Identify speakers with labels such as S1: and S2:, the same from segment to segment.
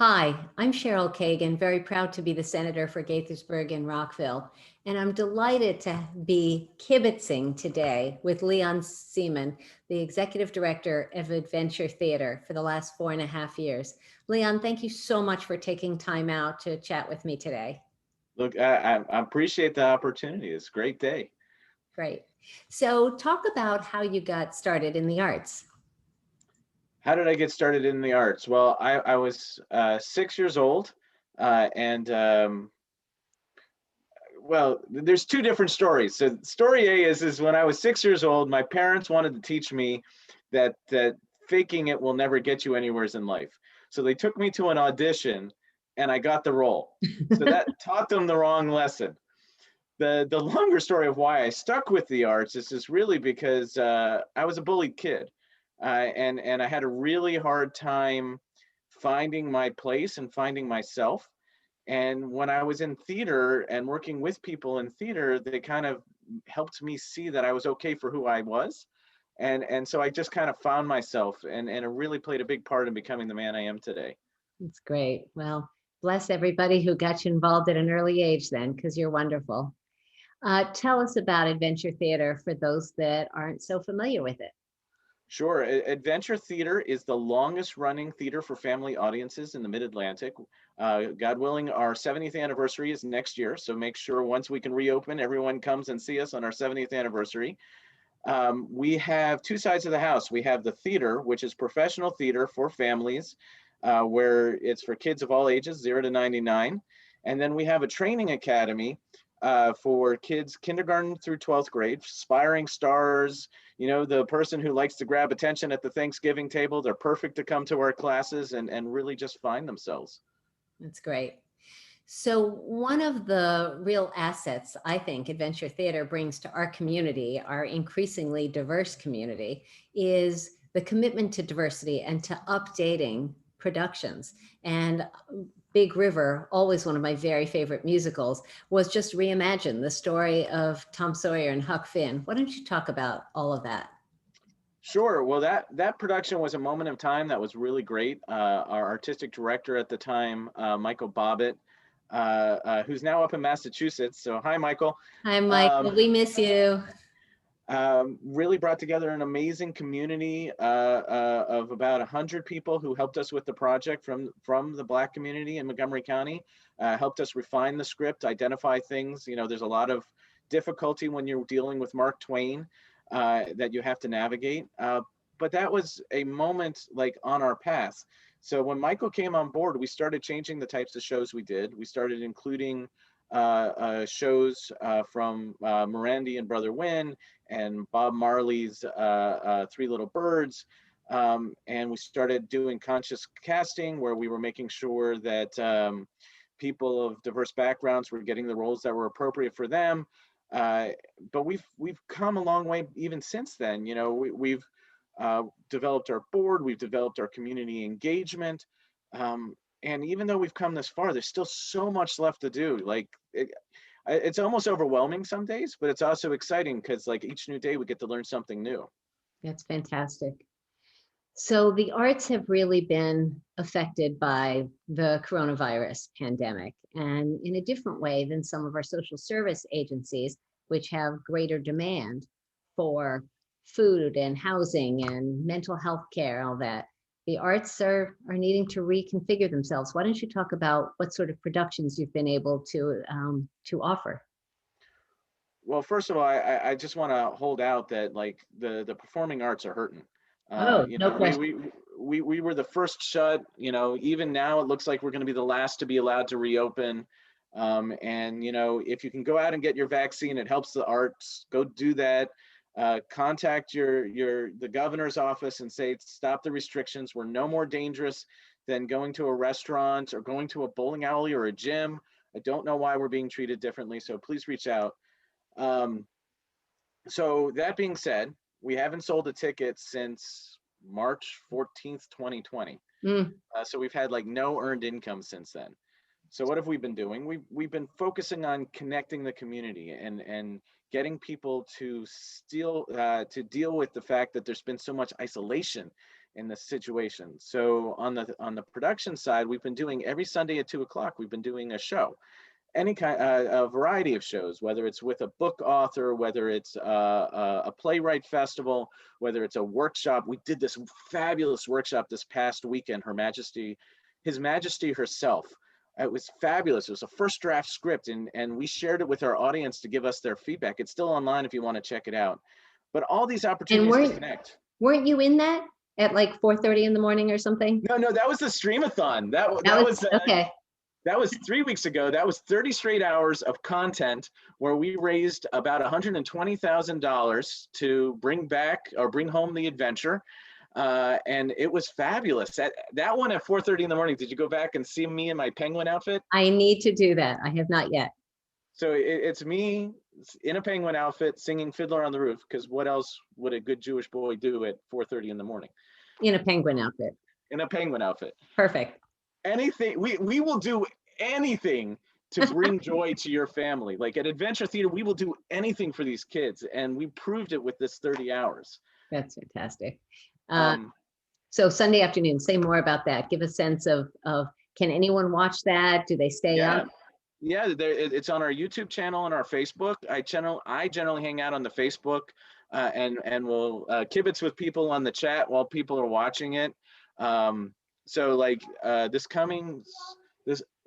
S1: Hi, I'm Cheryl Kagan, very proud to be the senator for Gaithersburg and Rockville. And I'm delighted to be kibitzing today with Leon Seemann, the executive director of Adventure Theater for the last 4.5 years. Leon, thank you so much for taking time out to chat with me today.
S2: Look, I appreciate the opportunity. It's a great day.
S1: Great. So talk about how you got started in the arts.
S2: How did I get started in the arts? Well, I was 6 years old, and well, there's two different stories. So story A is when I was 6 years old, my parents wanted to teach me that faking it will never get you anywhere in life. So they took me to an audition, and I got the role. So that taught them the wrong lesson. The longer story of why I stuck with the arts is just really because I was a bullied kid, and I had a really hard time finding my place and finding myself. And when I was in theater and working with people in theater, they kind of helped me see that I was okay for who I was. And so I just kind of found myself, and it really played a big part in becoming the man I am today.
S1: That's great. Well, bless everybody who got you involved at an early age then, because you're wonderful. Tell us about Adventure Theater for those that aren't so familiar with it.
S2: Sure. Adventure Theater is the longest running theater for family audiences in the Mid Atlantic. God willing, our 70th anniversary is next year. So make sure once we can reopen, everyone comes and see us on our 70th anniversary. We have two sides of the house. We have the theater, which is professional theater for families, where it's for kids of all ages, 0 to 99. And then we have a training academy for kids kindergarten through 12th grade, aspiring stars, the person who likes to grab attention at the Thanksgiving table. They're perfect to come to our classes and really just find themselves.
S1: That's great. So one of the real assets I think Adventure Theater brings to our community, our increasingly diverse community, is the commitment to diversity and to updating productions. And Big River, always one of my very favorite musicals, was just reimagined, the story of Tom Sawyer and Huck Finn. Why don't you talk about all of that?
S2: Sure. Well, that production was a moment of time that was really great. Our artistic director at the time, Michael Bobbitt, who's now up in Massachusetts. So, hi, Michael.
S1: Hi, Michael.
S2: Um,
S1: We miss you.
S2: really brought together an amazing community of about 100 people who helped us with the project from the Black community in Montgomery County. Helped us refine the script, identify things. There's a lot of difficulty when you're dealing with Mark Twain that you have to navigate. But that was a moment like on our path. So when Michael came on board, we started changing the types of shows we did. We started including shows from Morandi and Brother Wynn and Bob Marley's Three Little Birds. And we started doing conscious casting where we were making sure that people of diverse backgrounds were getting the roles that were appropriate for them. But we've come a long way even since then. We've developed our board, we've developed our community engagement. And even though we've come this far, there's still so much left to do. It's almost overwhelming some days, but it's also exciting because like each new day we get to learn something new.
S1: That's fantastic. So the arts have really been affected by the coronavirus pandemic, and in a different way than some of our social service agencies, which have greater demand for food and housing and mental health care, all that. The arts are needing to reconfigure themselves. Why don't you talk about what sort of productions you've been able to offer?
S2: Well, first of all, I just want to hold out that like the performing arts are hurting.
S1: Oh, no
S2: We,
S1: question.
S2: we were the first shut. Even now it looks like we're going to be the last to be allowed to reopen. And if you can go out and get your vaccine, it helps the arts. Go do that. Contact the governor's office and say stop the restrictions. We're no more dangerous than going to a restaurant or going to a bowling alley or a gym. I don't know why we're being treated differently. So please reach out. Um, so that being said, we haven't sold a ticket since March 14th, 2020.
S1: Mm,
S2: So we've had like no earned income since then. So what have we been doing? We've been focusing on connecting the community and getting people to deal with the fact that there's been so much isolation in this situation. So on the production side, we've been doing every Sunday at 2 o'clock, we've been doing a show, any kind, a variety of shows, whether it's with a book author, whether it's a playwright festival, whether it's a workshop. We did this fabulous workshop this past weekend, His Majesty herself. It was fabulous. It was a first draft script, and we shared it with our audience to give us their feedback. It's still online if you want to check it out. But all these
S1: And
S2: opportunities to connect.
S1: weren't you in that at like 4:30 in the morning or something?
S2: No, that was the Streamathon. That was
S1: okay.
S2: That was 3 weeks ago. That was 30 straight hours of content where we raised about $120,000 to bring home the adventure. And it was fabulous. That one at 4:30 in the morning, did you go back and see me in my penguin outfit?
S1: I need to do that. I have not yet.
S2: So it's me in a penguin outfit singing Fiddler on the Roof, because what else would a good Jewish boy do at 4:30 in the morning?
S1: In a penguin outfit.
S2: In a penguin outfit.
S1: Perfect.
S2: Anything, we will do anything to bring joy to your family. Like at Adventure Theater, we will do anything for these kids, and we proved it with this 30 hours.
S1: That's fantastic. So Sunday afternoon, say more about that. Give a sense of can anyone watch that? Do they stay up?
S2: Yeah, it's on our YouTube channel and our Facebook. I generally hang out on the Facebook, and we'll kibitz with people on the chat while people are watching it. So like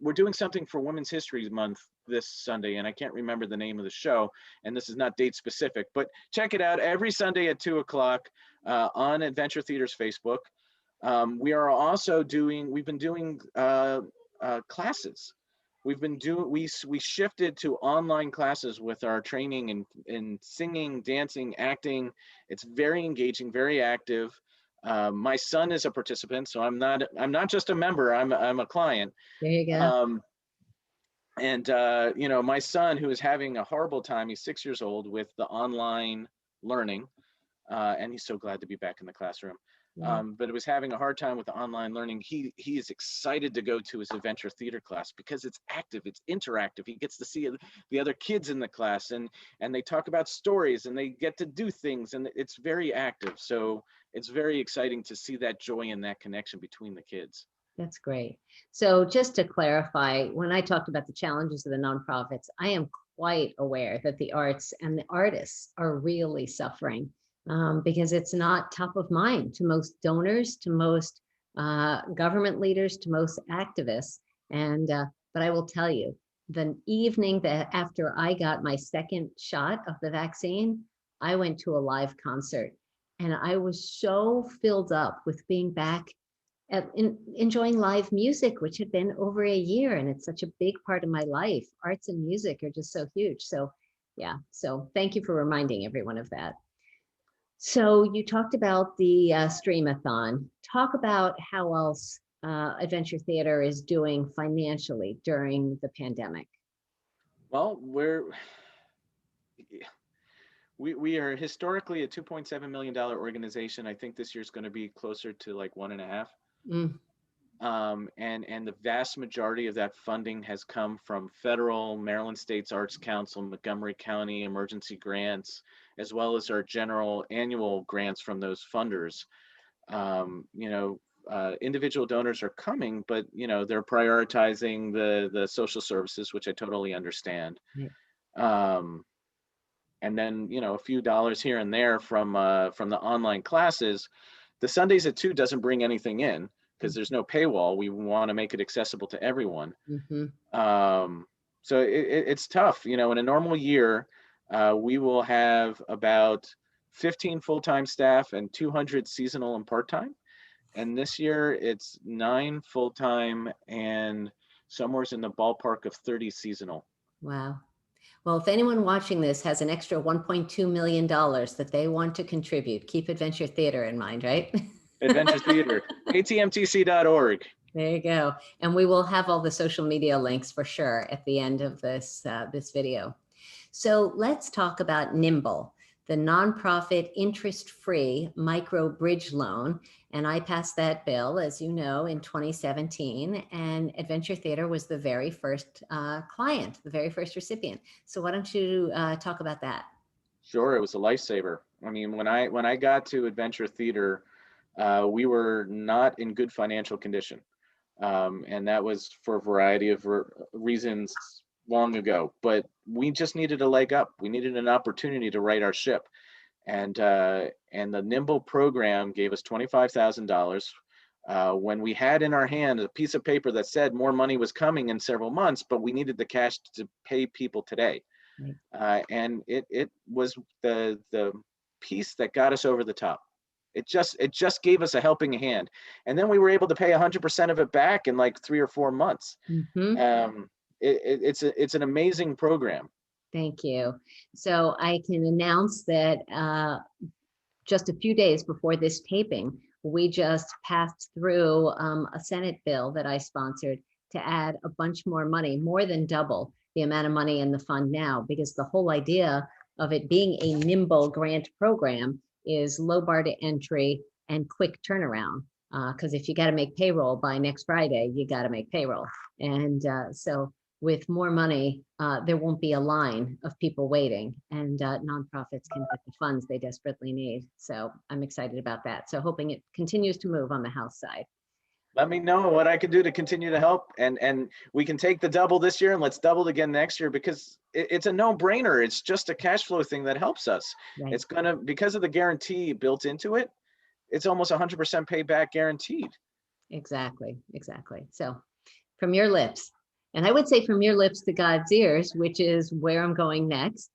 S2: we're doing something for Women's History Month this Sunday, and I can't remember the name of the show, and this is not date specific, but check it out every Sunday at 2 o'clock on Adventure Theater's Facebook. We've been doing classes. We shifted to online classes with our training in singing, dancing, acting. It's very engaging, very active. My son is a participant, so I'm not just a member. I'm a client.
S1: There you go.
S2: My son, who is having a horrible time, he's 6 years old, with the online learning, and he's so glad to be back in the classroom. But it was having a hard time with the online learning. He is excited to go to his Adventure Theater class because it's active, it's interactive. He gets to see the other kids in the class, and they talk about stories, and they get to do things, and it's very active. So it's very exciting to see that joy and that connection between the kids.
S1: That's great. So just to clarify, when I talked about the challenges of the nonprofits, I am quite aware that the arts and the artists are really suffering. Because it's not top of mind to most donors, to most government leaders, to most activists. But I will tell you, the evening that after I got my second shot of the vaccine, I went to a live concert, and I was so filled up with being back enjoying live music, which had been over a year, and it's such a big part of my life. Arts and music are just so huge. So yeah, so thank you for reminding everyone of that. So you talked about the Streamathon. Talk about how else Adventure Theater is doing financially during the pandemic.
S2: Well, we are historically a $2.7 million organization. I think this year is going to be closer to like 1.5. And the vast majority of that funding has come from federal, Maryland State's Arts Council, Montgomery County emergency grants, as well as our general annual grants from those funders. Individual donors are coming, but they're prioritizing the social services, which I totally understand. And then a few dollars here and there from the online classes. The Sundays at 2 doesn't bring anything in, because there's no paywall. We want to make it accessible to everyone. So it's tough. In a normal year, we will have about 15 full-time staff and 200 seasonal and part-time. And this year it's 9 full-time and somewhere's in the ballpark of 30 seasonal.
S1: Wow. Well, if anyone watching this has an extra $1.2 million that they want to contribute, keep Adventure Theater in mind, right?
S2: Adventure Theater, atmtc.org.
S1: There you go. And we will have all the social media links for sure at the end of this video. So let's talk about Nimble, the nonprofit interest-free micro bridge loan. And I passed that bill, as you know, in 2017. And Adventure Theater was the very first client, the very first recipient. So why don't you talk about that?
S2: Sure, it was a lifesaver. I mean, when I got to Adventure Theater, we were not in good financial condition. And that was for a variety of reasons long ago, but we just needed a leg up. We needed an opportunity to right our ship. And the Nimble program gave us $25,000 when we had in our hand a piece of paper that said more money was coming in several months, but we needed the cash to pay people today. And it was the piece that got us over the top. It just gave us a helping hand, and then we were able to pay 100% of it back in like 3 or 4 months. It's an amazing program.
S1: Thank you. So I can announce that just a few days before this taping, we just passed through a Senate bill that I sponsored to add a bunch more money, more than double the amount of money in the fund now, because the whole idea of it being a nimble grant program is low bar to entry and quick turnaround. Because if you got to make payroll by next Friday, you got to make payroll. And so with more money, there won't be a line of people waiting, and nonprofits can get the funds they desperately need. So I'm excited about that. So hoping it continues to move on the House side.
S2: Let me know what I can do to continue to help, and we can take the double this year and let's double it again next year, because it's a no-brainer. It's just a cash flow thing that helps us.
S1: Right.
S2: It's gonna, because of the guarantee built into it, it's almost 100% payback guaranteed.
S1: Exactly. So from your lips, and I would say from your lips to God's ears, which is where I'm going next.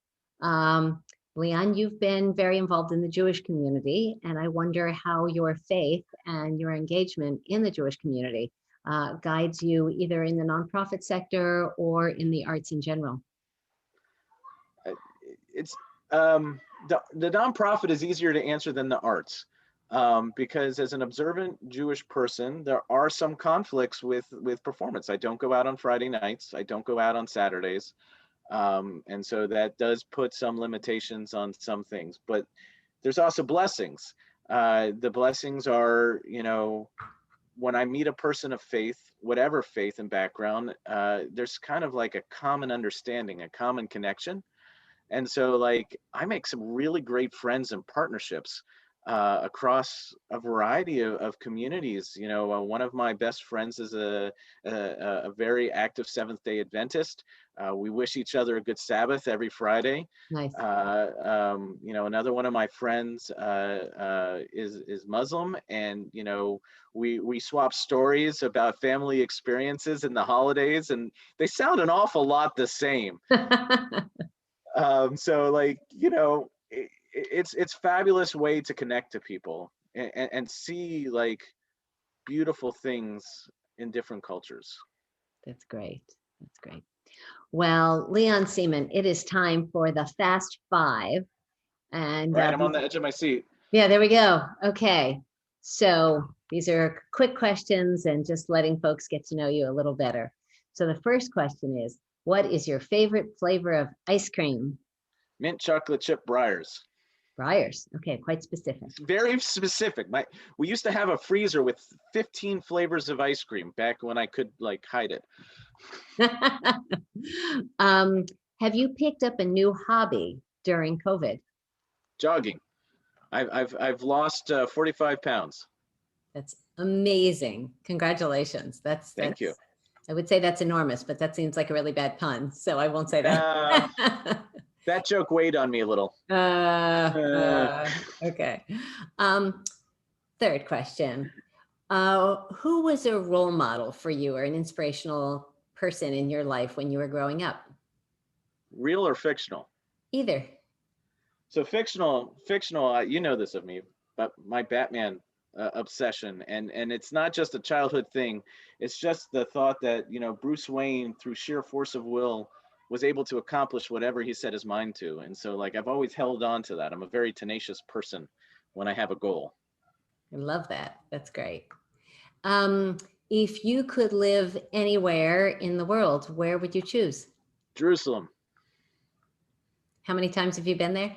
S1: Leon, you've been very involved in the Jewish community, and I wonder how your faith and your engagement in the Jewish community guides you either in the nonprofit sector or in the arts in general.
S2: It's the nonprofit is easier to answer than the arts, because as an observant Jewish person, there are some conflicts with performance. I don't go out on Friday nights. I don't go out on Saturdays. And so that does put some limitations on some things, but there's also blessings. The blessings are, when I meet a person of faith, whatever faith and background, there's kind of like a common understanding, a common connection. And so like I make some really great friends and partnerships across a variety of communities. One of my best friends is a very active Seventh-day Adventist. We wish each other a good Sabbath every Friday.
S1: Nice.
S2: Another one of my friends is Muslim, and we swap stories about family experiences in the holidays, and they sound an awful lot the same. So like, it's fabulous way to connect to people and see like beautiful things in different cultures.
S1: That's great. Well, Leon Seemann, it is time for the Fast Five. And
S2: right, I'm on the edge of my seat.
S1: Yeah, there we go. Okay. So these are quick questions and just letting folks get to know you a little better. So the first question is, what is your favorite flavor of ice cream?
S2: Mint chocolate chip Breyers.
S1: Breyers. Okay, quite specific.
S2: It's very specific. We used to have a freezer with 15 flavors of ice cream back when I could like hide it.
S1: Have you picked up a new hobby during COVID?
S2: Jogging. I've lost 45 pounds.
S1: That's amazing. Congratulations.
S2: Thank you.
S1: I would say that's enormous, but that seems like a really bad pun, so I won't say that.
S2: That joke weighed on me a little.
S1: Okay. Third question. Who was a role model for you or an inspirational person in your life when you were growing up?
S2: Real or fictional?
S1: Either.
S2: So fictional, you know this of me, but my Batman obsession, and it's not just a childhood thing. It's just the thought that, Bruce Wayne, through sheer force of will, was able to accomplish whatever he set his mind to. And so like, I've always held on to that. I'm a very tenacious person when I have a goal.
S1: I love that. That's great. If you could live anywhere in the world, where would you choose?
S2: Jerusalem.
S1: How many times have you been there?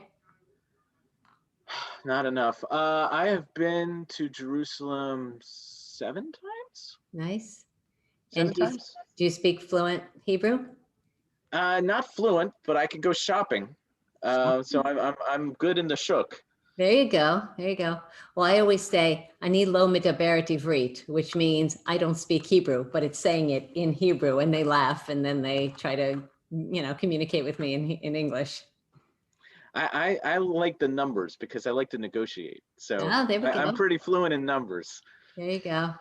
S2: Not enough. I have been to Jerusalem 7 times.
S1: Nice.
S2: 7 times.
S1: Do you speak fluent Hebrew?
S2: Not fluent, but I can go shopping. So I'm good in the shuk.
S1: There you go. There you go. Well, I always say, "Ani lo medaber ivrit," which means I don't speak Hebrew, but it's saying it in Hebrew, and they laugh, and then they try to, communicate with me in English.
S2: I like the numbers because I like to negotiate. So
S1: Ah, there we
S2: I'm
S1: go.
S2: pretty fluent in numbers.
S1: There you go.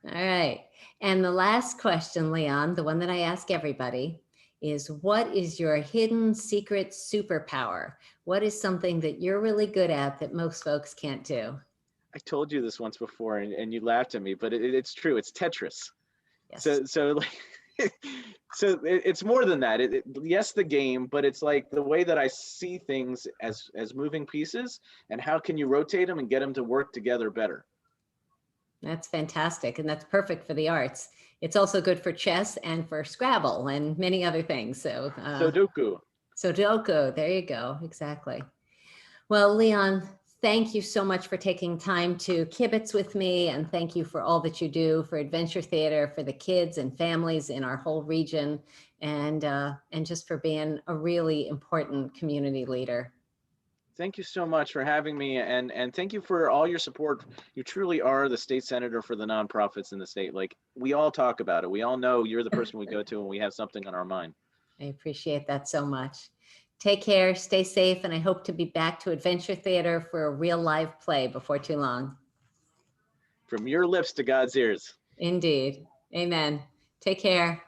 S1: All right. And the last question, Leon, the one that I ask everybody is, what is your hidden secret superpower? What is something that you're really good at that most folks can't do?
S2: I told you this once before and you laughed at me, but it's true. It's Tetris.
S1: Yes.
S2: So like, it's more than that. Yes, the game, but it's like the way that I see things as moving pieces, and how can you rotate them and get them to work together better.
S1: That's fantastic. And that's perfect for the arts. It's also good for chess and for Scrabble and many other things. So,
S2: Sudoku.
S1: Sudoku, there you go. Exactly. Well, Leon, thank you so much for taking time to kibitz with me, and thank you for all that you do for Adventure Theater, for the kids and families in our whole region, and just for being a really important community leader.
S2: Thank you so much for having me, and thank you for all your support. You truly are the state senator for the nonprofits in the state. Like, we all talk about it. We all know you're the person we go to when we have something on our mind.
S1: I appreciate that so much. Take care, stay safe, and I hope to be back to Adventure Theater for a real live play before too long.
S2: From your lips to God's ears.
S1: Indeed. Amen. Take care.